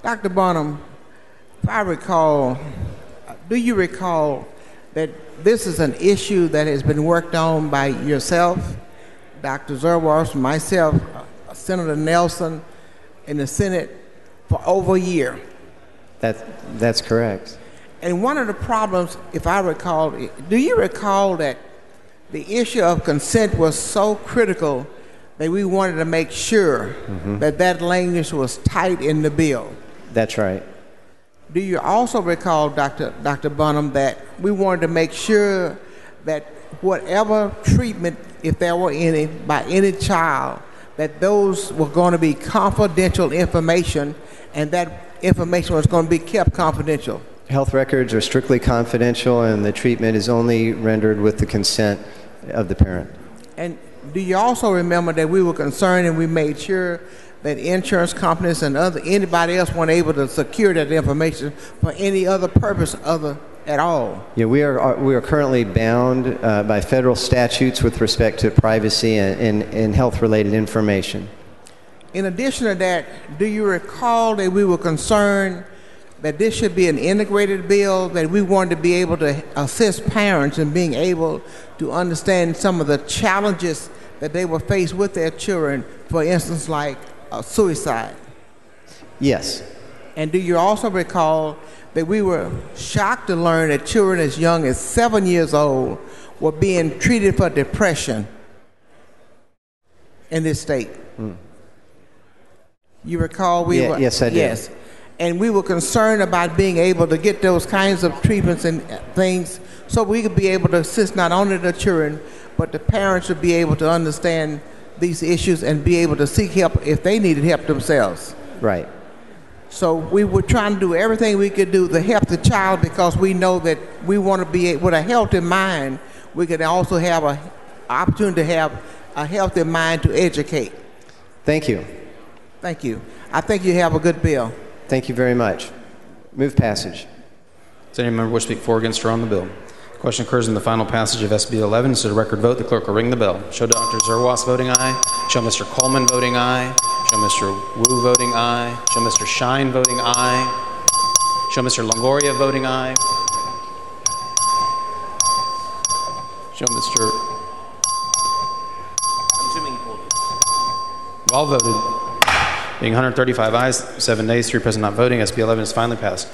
Dr. Bonnen, if I recall, do you recall that this is an issue that has been worked on by yourself, Dr. Zerwas, myself, Senator Nelson, in the Senate for over a year? That's correct. And one of the problems, if I recall, do you recall that the issue of consent was so critical that we wanted to make sure that that language was tight in the bill? That's right. Do you also recall, Dr. Bonnen, that we wanted to make sure that whatever treatment, if there were any, by any child, that those were going to be confidential information and that information was going to be kept confidential? Health records are strictly confidential, and the treatment is only rendered with the consent of the parent. And do you also remember that we were concerned and we made sure that insurance companies and anybody else weren't able to secure that information for any other purpose other at all? Yeah, we are currently bound by federal statutes with respect to privacy and health-related information. In addition to that, do you recall that we were concerned that this should be an integrated bill, that we wanted to be able to assist parents in being able to understand some of the challenges that they were faced with their children, for instance, like suicide? Yes. And do you also recall that we were shocked to learn that children as young as 7 years old were being treated for depression in this state? You recall we were? Yes, I do. Yes. And we were concerned about being able to get those kinds of treatments and things so we could be able to assist not only the children, but the parents would be able to understand these issues and be able to seek help if they needed help themselves. Right. So we were trying to do everything we could do to help the child, because we know that we want to be, with a healthy mind, we could also have an opportunity to have a healthy mind to educate. Thank you. Thank you. I think you have a good bill. Thank you very much. Move passage. Does any member wish to speak for or against or on the bill? The question occurs in the final passage of SB 11. So the record vote, the clerk will ring the bell. Show Dr. Zerwas voting aye. Show Mr. Coleman voting aye. Show Mr. Wu voting aye. Show Mr. Shine voting aye. Show Mr. Longoria voting aye. Show Mr. I'm assuming he pulled it. All voted. Being 135 ayes, 7 nays, 3 present not voting, SB 11 is finally passed.